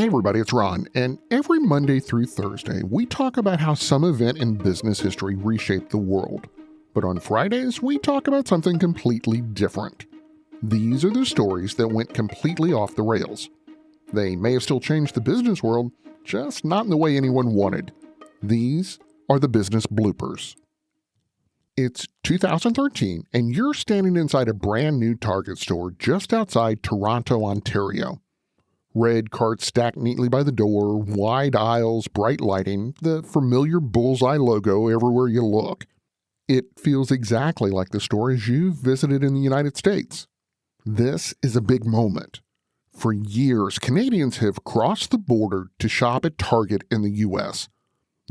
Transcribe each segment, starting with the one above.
everybody, it's Ron, and every Monday through Thursday, we talk about how some event in business history reshaped the world. But on Fridays, we talk about something completely different. These are the stories that went completely off the rails. They may have still changed the business world, just not in the way anyone wanted. These are the business bloopers. It's 2013, and you're standing inside a brand new Target store just outside Toronto, Ontario. Red carts stacked neatly by the door, wide aisles, bright lighting, the familiar bullseye logo everywhere you look. It feels exactly like the stores you've visited in the United States. This is a big moment. For years, Canadians have crossed the border to shop at Target in the U.S.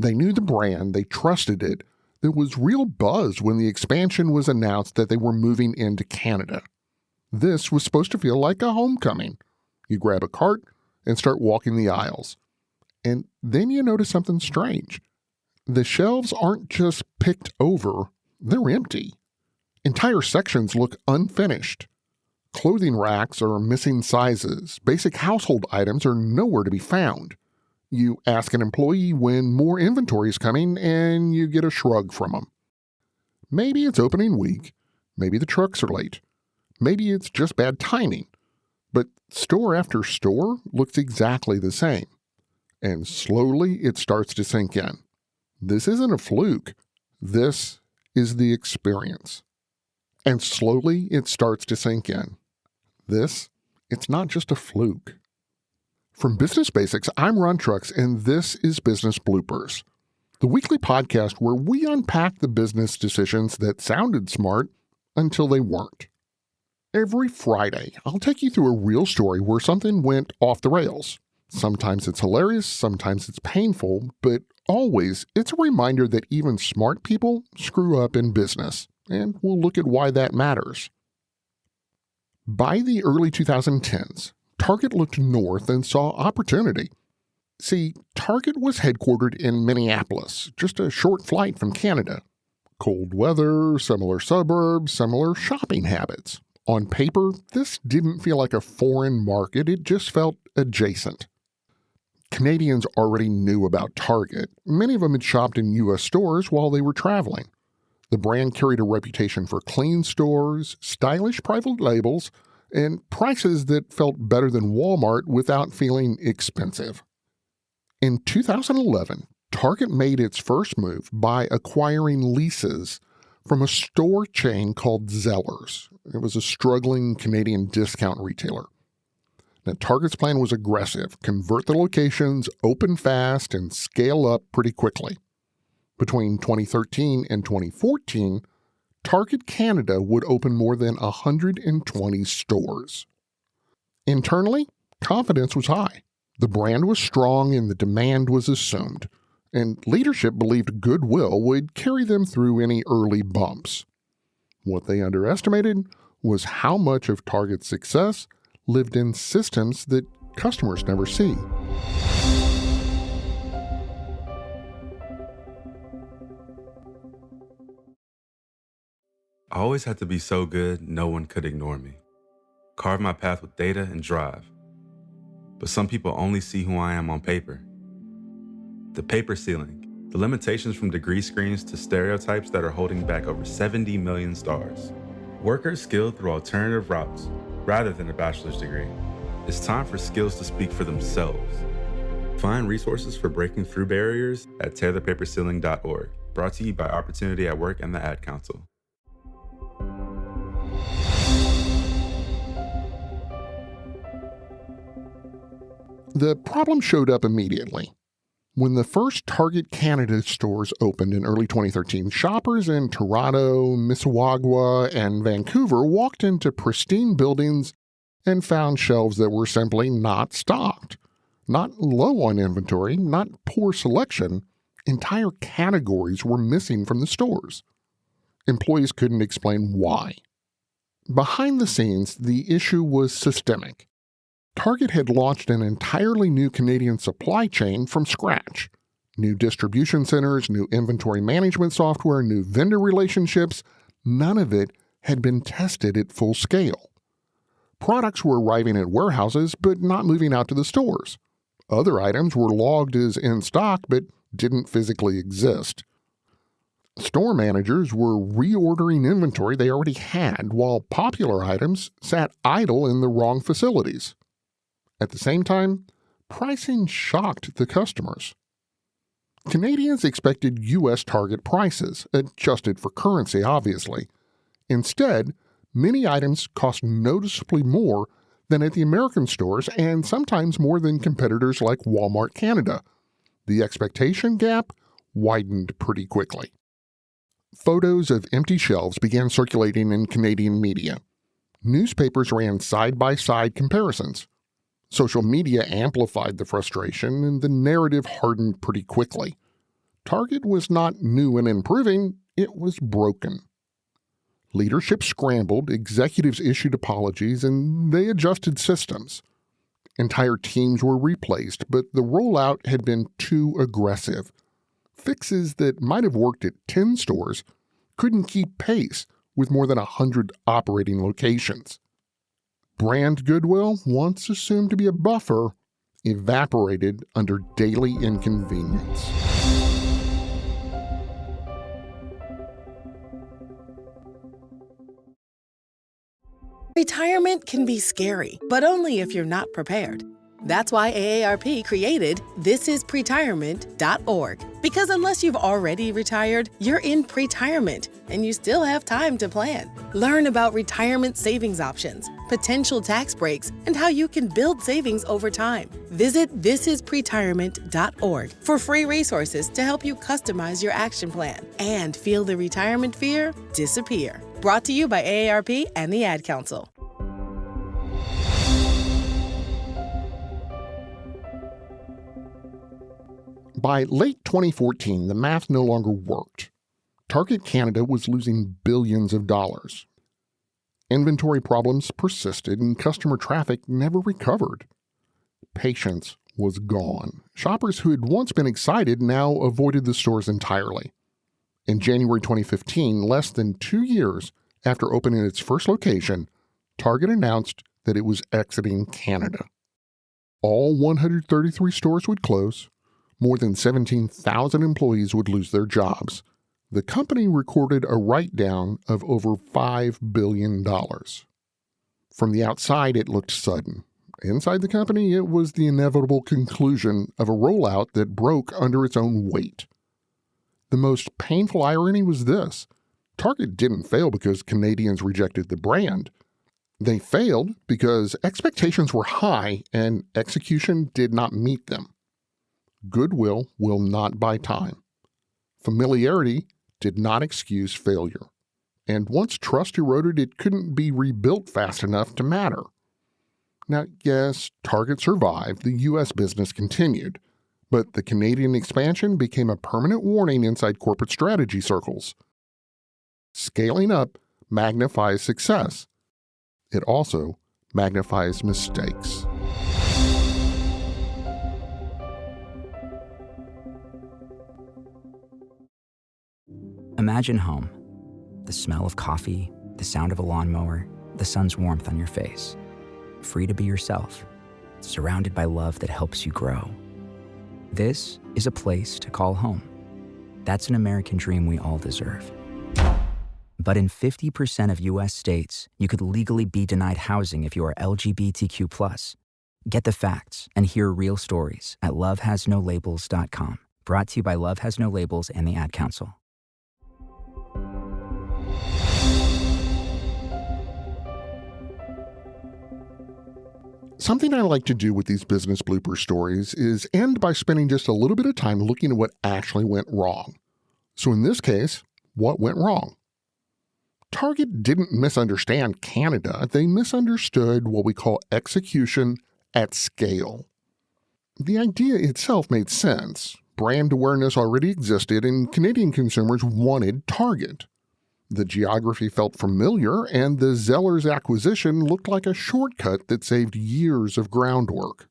They knew the brand, they trusted it. There was real buzz when the expansion was announced that they were moving into Canada. This was supposed to feel like a homecoming. You grab a cart and start walking the aisles. And then you notice something strange. The shelves aren't just picked over, they're empty. Entire sections look unfinished. Clothing racks are missing sizes. Basic household items are nowhere to be found. You ask an employee when more inventory is coming and you get a shrug from them. Maybe it's opening week. Maybe the trucks are late. Maybe it's just bad timing. But store after store looks exactly the same. And slowly it starts to sink in. This isn't a fluke. This is the experience. And slowly it starts to sink in. It's not just a fluke. From Business Basics, I'm Ron Trucks, and this is Business Bloopers, the weekly podcast where we unpack the business decisions that sounded smart until they weren't. Every Friday, I'll take you through a real story where something went off the rails. Sometimes it's hilarious, sometimes it's painful, but always it's a reminder that even smart people screw up in business, and we'll look at why that matters. By the early 2010s, Target looked north and saw opportunity. See, Target was headquartered in Minneapolis, just a short flight from Canada. Cold weather, similar suburbs, similar shopping habits. On paper, this didn't feel like a foreign market, it just felt adjacent. Canadians already knew about Target. Many of them had shopped in U.S. stores while they were traveling. The brand carried a reputation for clean stores, stylish private labels, and prices that felt better than Walmart without feeling expensive. In 2011, Target made its first move by acquiring leases from a store chain called Zellers. It was a struggling Canadian discount retailer. Now, Target's plan was aggressive: convert the locations, open fast, and scale up pretty quickly. Between 2013 and 2014, Target Canada would open more than 120 stores. Internally, confidence was high. The brand was strong and the demand was assumed, and leadership believed goodwill would carry them through any early bumps. What they underestimated was how much of Target's success lived in systems that customers never see. I always had to be so good, no one could ignore me. Carve my path with data and drive. But some people only see who I am on paper. The paper ceiling, the limitations from degree screens to stereotypes that are holding back over 70 million stars. Workers skilled through alternative routes, rather than a bachelor's degree. It's time for skills to speak for themselves. Find resources for breaking through barriers at tearthepaperceiling.org. Brought to you by Opportunity at Work and the Ad Council. The problem showed up immediately. When the first Target Canada stores opened in early 2013, shoppers in Toronto, Mississauga, and Vancouver walked into pristine buildings and found shelves that were simply not stocked. Not low on inventory, not poor selection. Entire categories were missing from the stores. Employees couldn't explain why. Behind the scenes, the issue was systemic. Target had launched an entirely new Canadian supply chain from scratch. New distribution centers, new inventory management software, new vendor relationships. None of it had been tested at full scale. Products were arriving at warehouses but not moving out to the stores. Other items were logged as in stock but didn't physically exist. Store managers were reordering inventory they already had, while popular items sat idle in the wrong facilities. At the same time, pricing shocked the customers. Canadians expected U.S. Target prices, adjusted for currency, obviously. Instead, many items cost noticeably more than at the American stores and sometimes more than competitors like Walmart Canada. The expectation gap widened pretty quickly. Photos of empty shelves began circulating in Canadian media. Newspapers ran side-by-side comparisons. Social media amplified the frustration, and the narrative hardened pretty quickly. Target was not new and improving, it was broken. Leadership scrambled, executives issued apologies, and they adjusted systems. Entire teams were replaced, but the rollout had been too aggressive. Fixes that might have worked at 10 stores couldn't keep pace with more than 100 operating locations. Brand goodwill, once assumed to be a buffer, evaporated under daily inconvenience. Retirement can be scary, but only if you're not prepared. That's why AARP created thisispretirement.org. Because unless you've already retired, you're in pretirement, and you still have time to plan. Learn about retirement savings options, potential tax breaks, and how you can build savings over time. Visit thisispretirement.org for free resources to help you customize your action plan and feel the retirement fear disappear. Brought to you by AARP and the Ad Council. By late 2014, the math no longer worked. Target Canada was losing billions of dollars. Inventory problems persisted and customer traffic never recovered. Patience was gone. Shoppers who had once been excited now avoided the stores entirely. In January 2015, less than 2 years after opening its first location, Target announced that it was exiting Canada. All 133 stores would close. More than 17,000 employees would lose their jobs. The company recorded a write-down of over $5 billion. From the outside, it looked sudden. Inside the company, it was the inevitable conclusion of a rollout that broke under its own weight. The most painful irony was this: Target didn't fail because Canadians rejected the brand. They failed because expectations were high and execution did not meet them. Goodwill will not buy time. Familiarity did not excuse failure. And once trust eroded, it couldn't be rebuilt fast enough to matter. Now, yes, Target survived, the U.S. business continued, but the Canadian expansion became a permanent warning inside corporate strategy circles. Scaling up magnifies success. It also magnifies mistakes. Imagine home. The smell of coffee, the sound of a lawnmower, the sun's warmth on your face. Free to be yourself, surrounded by love that helps you grow. This is a place to call home. That's an American dream we all deserve. But in 50% of U.S. states, you could legally be denied housing if you are LGBTQ+. Get the facts and hear real stories at lovehasnolabels.com. Brought to you by Love Has No Labels and the Ad Council. Something I like to do with these business blooper stories is end by spending just a little bit of time looking at what actually went wrong. So in this case, what went wrong? Target didn't misunderstand Canada. They misunderstood what we call execution at scale. The idea itself made sense. Brand awareness already existed, and Canadian consumers wanted Target. The geography felt familiar, and the Zellers acquisition looked like a shortcut that saved years of groundwork.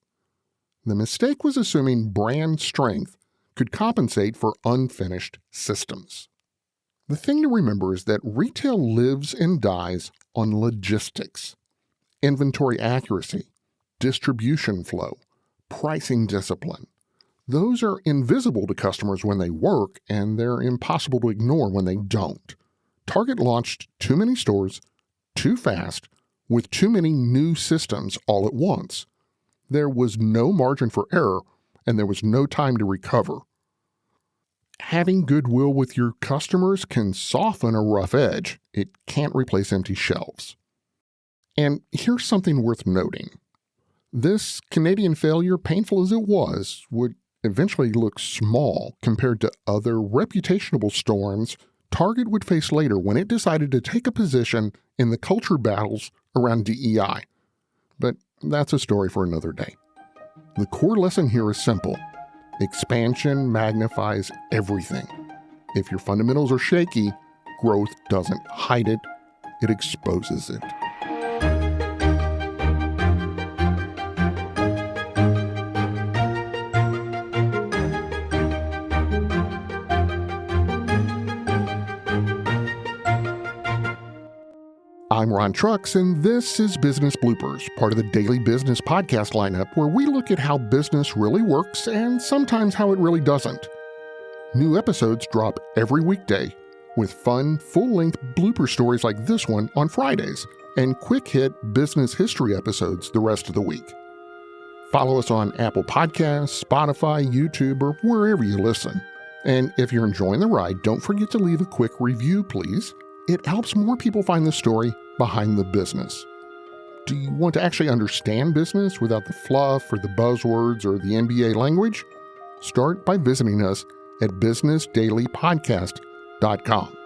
The mistake was assuming brand strength could compensate for unfinished systems. The thing to remember is that retail lives and dies on logistics, inventory accuracy, distribution flow, pricing discipline. Those are invisible to customers when they work, and they're impossible to ignore when they don't. Target launched too many stores, too fast, with too many new systems all at once. There was no margin for error, and there was no time to recover. Having goodwill with your customers can soften a rough edge. It can't replace empty shelves. And here's something worth noting. This Canadian failure, painful as it was, would eventually look small compared to other reputational storms Target would face later when it decided to take a position in the culture battles around DEI. But that's a story for another day. The core lesson here is simple. Expansion magnifies everything. If your fundamentals are shaky, growth doesn't hide it, it exposes it. I'm Ron Trucks, and this is Business Bloopers, part of the daily business podcast lineup where we look at how business really works and sometimes how it really doesn't. New episodes drop every weekday, with fun, full-length blooper stories like this one on Fridays, and quick-hit business history episodes the rest of the week. Follow us on Apple Podcasts, Spotify, YouTube, or wherever you listen. And if you're enjoying the ride, don't forget to leave a quick review, please. It helps more people find the story behind the business. Do you want to actually understand business without the fluff or the buzzwords or the MBA language? Start by visiting us at bsnsdailypodcast.com.